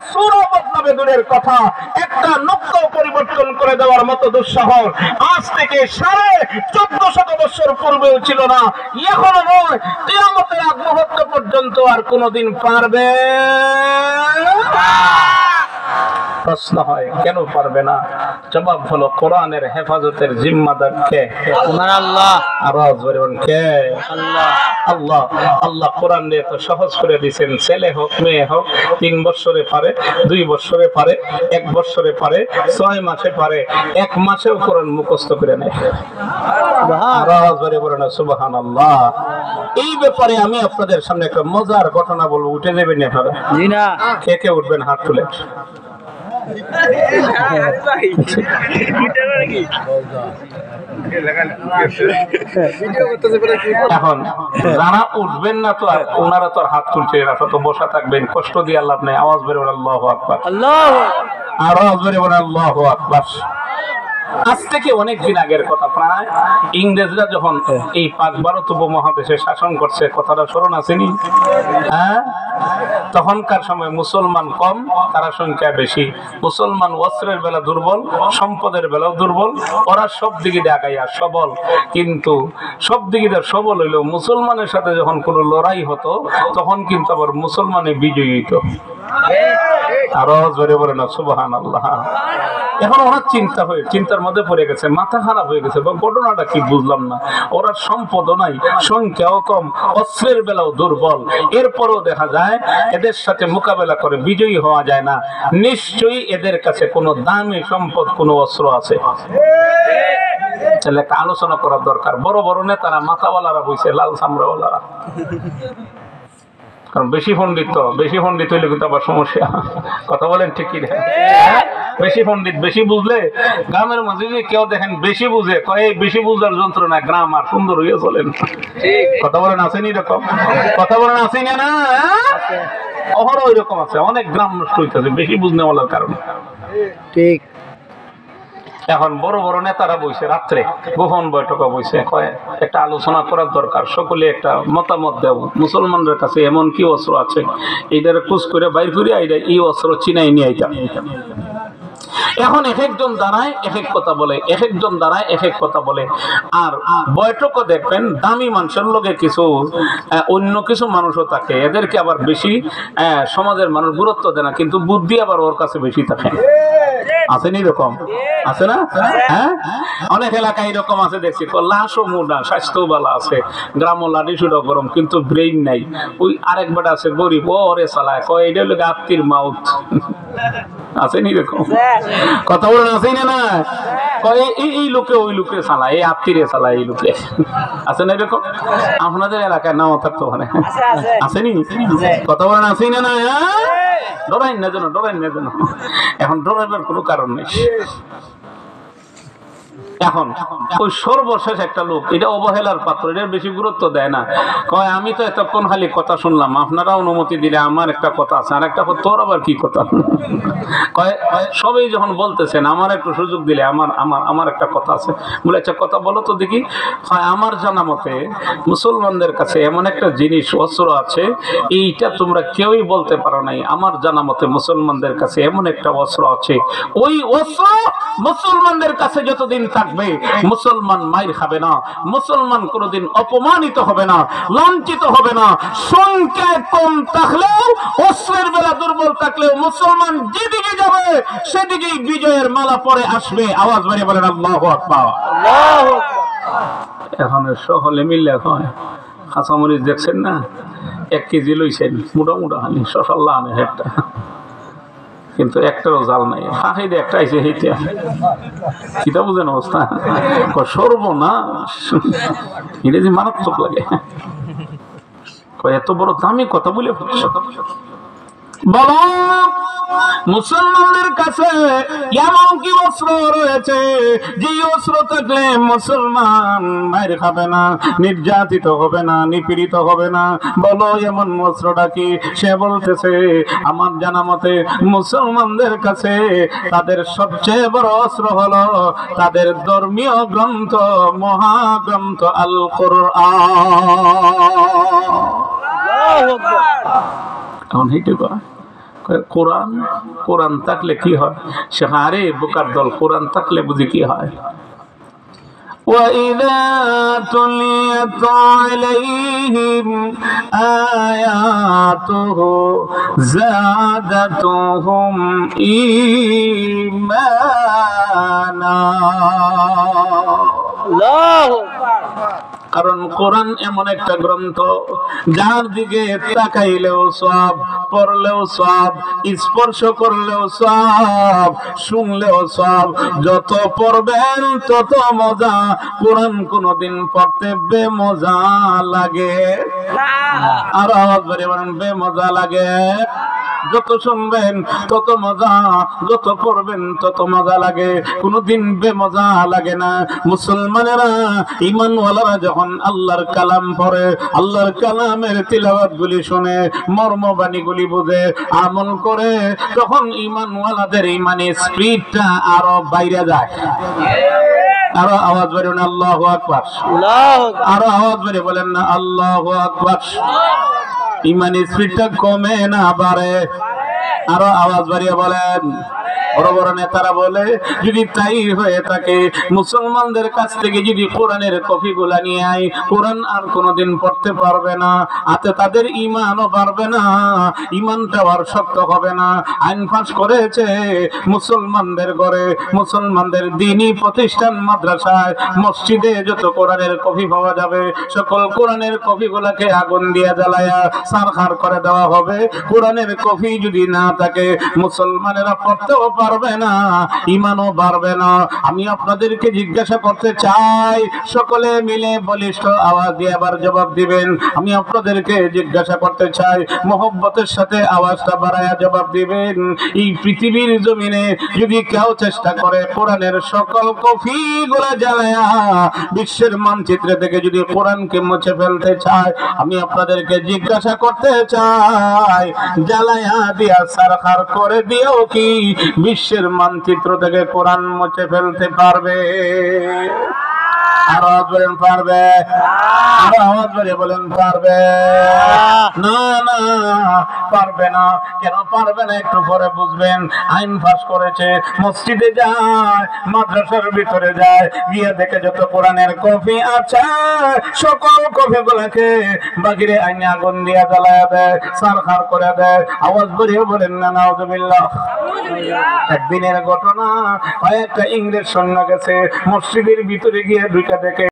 সূরা বদলাবে দূরের কথা, একটা নকশা পরিবর্তন করে দেওয়ার মতো দুঃসাহস আজ থেকে 1450 বছর পূর্বেও ছিল না, এখনো নয়, কিয়ামতের আগ মুহূর্ত পর্যন্ত আর কোনোদিন পারবে। প্রশ্ন হয় কেন পারবে না? জবাব হলো কোরআনের হেফাজতের জিম্মাদার কে? আল্লাহ। আওয়াজ করে বলেন কে? আল্লাহ। আল্লাহ। আল্লাহ কোরআন দিয়ে তো সহজ করে দিয়েছেন, ছেলে হোক মেয়ে হোক 3 বছরে পারে, 2 বছরে পারে, 1 বছরে পারে, 6 মাসে পারে, 1 মাসেও কোরআন মুখস্থ করে নেয়। আওয়াজ করে বলেন সুবহানাল্লাহ। এই ব্যাপারে আমি আপনাদের সামনে একটা মজার ঘটনা বলবো, উঠে যাবেন আপনারা? জি না। কে কে উঠবেন হাত তুলে? এখন যারা উঠবেন না তো আর ওনারা তো হাত তুলছে, এরা তো বসা থাকবেন, কষ্ট দিয়ে লাভ নেই। আওয়াজ বের করে আল্লাহু আকবার। আল্লাহু আকবার। আওয়াজ বের করে আল্লাহু আকবার। আজ থেকে অনেকদিন আগের কথা, প্রায় ইংরেজরা যখন এই 5 ভারত উপমহাদেশে শাসন করছে, কথাটা স্মরণ আসেনি? হ্যাঁ, তখনকার সময় মুসলমান কম, তারা সংখ্যা বেশি। মুসলমান অস্ত্রের বেলা দুর্বল, সম্পদের বেলাও দুর্বল, ওরা সব দিকে আগাইয়া সবল। কিন্তু সব দিকে সবল হইলেও মুসলমানের সাথে যখন কোনো লড়াই হতো তখন কিন্তু আবার মুসলমানে বিজয়ী হইত। আরো জোরে বলে না সুবহানাল্লাহ। এখন ওরা চিন্তার মধ্যে পড়ে গেছে, মাথা খারাপ হয়ে গেছে, ঘটনাটা কি বুঝলাম না। ওরা সম্পদও নাই, সংখ্যাও কম, অস্ত্রের বেলাও দুর্বল, এরপরও দেখা যায় এদের সাথে মোকাবেলা করে বিজয়ী হওয়া যায় না। নিশ্চয়ই এদের কাছে কোনো দামি সম্পদ, কোনো অস্ত্র আছে। তাহলে একটা আলোচনা করার দরকার। বড় বড় নেতারা মাথাওয়ালারা হইছে, লাল চামড়াওয়ালারা। কারণ বেশি পণ্ডিত হইলে কিন্তু আবার সমস্যা। কথা বলেন ঠিক কি? বেশি পণ্ডিত, বেশি বুঝলে গ্রামের মধ্যে যদি কেউ দেখেন বেশি বুঝে, এই বেশি বুঝার যন্ত্রণা, গ্রাম আর সুন্দর হইয়া চলেন। কথা বলেন আসেনি এরকম? কথা বলেন আসেনি না? অহরহ ওইরকম আছে, অনেক গ্রাম নষ্ট হইতেছে বেশি বুঝনেওয়ালার কারণে। ঠিক। এখন বড় বড় নেতারা বইছে, রাত্রে গোপন বৈঠকে বইছে, কয় একটা আলোচনা করার দরকার, সকলে একটা মতামত দেব, মুসলমানদের কাছে এমন কি অস্ত্র আছে এইটারে কুচ করে বাইর করি, এই অস্ত্র চিনাই নিয়ে আইতাম। এখন এক একজন দাঁড়ায় এক এক কথা বলে, এক একজন দাঁড়ায় এক এক কথা বলে। আর বৈঠকও দেখবেন দামি মানুষের লোকে কিছু অন্য কিছু মানুষও থাকে, এদেরকে আবার বেশি সমাজের মানুষ গুরুত্ব দেয় না, কিন্তু বুদ্ধি আবার ওর কাছে বেশি থাকে। আছে নি এরকম? আছে না? হ্যাঁ, অনেক এলাকায় এরকম আছে দেখছি, লাশও মোটা, স্বাস্থ্য ভালো আছে, গ্রাম লাঠি সুটা গরম, কিন্তু ব্রেইন নাই। ওই আরেক বেটা আছে গরিব, ও ওরে চালায়, কয় এটা হলো আত্মীর মাউথ। আছে নি এরকম? কথা বলেন আছে না? এই লোকে ওই লোকে চালায়, এই আত্মীরে চালায় এই লোকে। আছে না এরকম? আপনাদের এলাকায় নাও থাকতে পারে, আসেনি? কথা বলেন আছে না? ডরাই না যেন, ডরাই না যেন। এখন ডরাইবার কোনো কারণ নেই। এখন ওই সর্বশেষ একটা লোক, এটা অবহেলার পাত্র, এটার বেশি গুরুত্ব দেয় না, কয় আমি তো এতক্ষণ খালি কথা শুনলাম, আপনারা অনুমতি দিলে আমার একটা কথা আছে। আর একটা কথা, তোর আবার কি কথা? কয় সবাই যখন বলতেছেন আমার একটু সুযোগ দিলে আমার একটা কথা আছে। বলে আচ্ছা কথা বলো তো দেখি। হয় আমার জানা মতে মুসলমানদের কাছে এমন একটা জিনিস, অস্ত্র আছে, এইটা তোমরা কেউই বলতে পারো নাই। আমার জানা মতে মুসলমানদের কাছে এমন একটা অস্ত্র আছে, ওই অস্ত্র মুসলমানদের কাছে যতদিন থাকবে মুসলমান মাইর খাবে না, মুসলমান কোনোদিন অপমানিত হবে না, লাঞ্ছিত হবে না। সংখ্যায় কম থাকলেও, অস্ত্রের বেলা দুর্বল থাকলেও মুসলমান যেদিকে যাবে সেদিকেই বিজয়ের মালা পরে আসবে। আওয়াজ বাড়িয়ে বলেন আল্লাহু আকবার। আল্লাহু আকবার। এখন সকলে মিললে হয় কাঁচামরিচ দেখছেন না, 1 কেজি লইছেন, মোটা হানি শশাল্লা আনে একটা, কিন্তু একটারও জাল নাই। ফাঁকি দিয়ে একটা আইসে হেঁটে, কিতা বুঝেন অবস্থা? সর্বনাশ, এটা যে মারাত্মক লাগে। এত বড় দামি কথা বলে বাবা, মুসলমানদের কাছে এমন কি অস্ত্র রয়েছে যে অস্ত্র থাকলে মুসলমান মার খাবে না, নির্যাতিত হবে না, নিপীড়িত হবে না? বলো এমন অস্ত্রটা কি? সে বলতেছে আমার জানা মতে মুসলমানদের কাছে তাদের সবচেয়ে বড় অস্ত্র হলো তাদের ধর্মীয় গ্রন্থ, মহাগ্রন্থ আল কোরআন। এখন হেঁটে কোরআন কোরআন থাকলে কি হয়? সে আরে বোকার দল, কোরআন থাকলে বুঝি কি হয়? وَإِذَا تُلِيَتْ عَلَيْهِمْ آيَاتُهُ زَادَتْهُمْ إِيمَانًا কারণ কোরআন এমন একটা গ্রন্থ যার দিকে তাকাইলেও সওয়াব, পড়লেও সওয়াব, স্পর্শ করলেও সওয়াব, শুনলেও সওয়াব। যত পড়বেন তত মজা। কোরআন কোনদিন পড়তে বেমজা লাগে না। আর আওয়াজ করে বলেন বেমজা লাগে। যত শুনবেন তত মজা, যত পড়বেন তত মজা লাগে, কোনদিন বেমজা লাগে না। মুসলমানেরা, ঈমানওয়ালারা যখন আল্লাহর কালাম পড়ে, আল্লাহর কালামের তিলাওয়াত গুলি শুনে, মর্মবাণী গুলি বুঝে, আমল করে, তখন ঈমানওয়ালাদের ঈমানের স্পিডটা আরো বাইরে যায়। আরো আওয়াজ বের না আল্লাহু আকবার, আরো আওয়াজ বের বলেন না আল্লাহু আকবার। ঈমানের স্পিডটা কমে না বাড়ে? আরো আওয়াজ বাড়িয়ে বলেন। বড় বড় নেতারা বলে যদি তাই হয়ে থাকে, মুসলমানদের কাছ থেকে যদি কোরআনের কপিগুলা নিয়ে আয়, কোরআন আর কোনোদিন পড়তে পারবে না, আতে তাদের ঈমানও বাড়বে না, ঈমানটাও আর শক্ত হবে না। আইন পাস করেছে মুসলমানদের ঘরে, মুসলমানদের দ্বীনি প্রতিষ্ঠান, মাদ্রাসায়, মসজিদে যত কোরআনের কপি পাওয়া যাবে, সকল কোরআনের কপিগুলাকে আগুন দিয়ে জ্বালায়া সারখার করে দেওয়া হবে। কোরআনের কপি যদি না থাকে, মুসলমানেরা পড়তেও পারবে না, ঈমানও বাড়বে না। আমি আপনাদেরকে জিজ্ঞাসা করতে চাই, সকলে মিলে বলিষ্ঠ আওয়াজ দিয়ে আবার জবাব দিবেন। আমি আপনাদেরকে জিজ্ঞাসা করতে চাই, মোহব্বতের সাথে আওয়াজটা বাড়ায়া জবাব দিবেন। এই পৃথিবীর জমিনে যদি কেউ চেষ্টা করে কোরআনের সকল কপিগুলা জ্বালায়া বিশ্বের মানচিত্রে থেকে যদি কোরআনকে মুছে ফেলতে চায়, আমি আপনাদেরকে জিজ্ঞাসা করতে চাই, জ্বালায়া দিয়া সারখার করে দিও কি বিশ্বের মানচিত্র থেকে কোরআন মুছে ফেলতে পারবে? আওয়াজ বলেন পারবে? আরো আওয়াজ বলে বলেন পারবে? না না, পারবে না। কেন পারবে না একটু পরে বুঝবেন। আইন পাস করেছে, মসজিদে যায়, মাদ্রাসার ভিতরে যায়, গিয়ে দেখে যত কোরআনের কপি আছে, সকল কপি গুলাকে বাগিরে আইনে আগুন দিয়ে জ্বালায়া দেয়, সারখার করে দেয়। আওয়াজ বেরিয়ে বলেন না নাউযুবিল্লাহ। একদিনের ঘটনা, কয়েকটা ইংরেজ সৈন্য গেছে মসজিদের ভিতরে গিয়ে দুইটা দেখে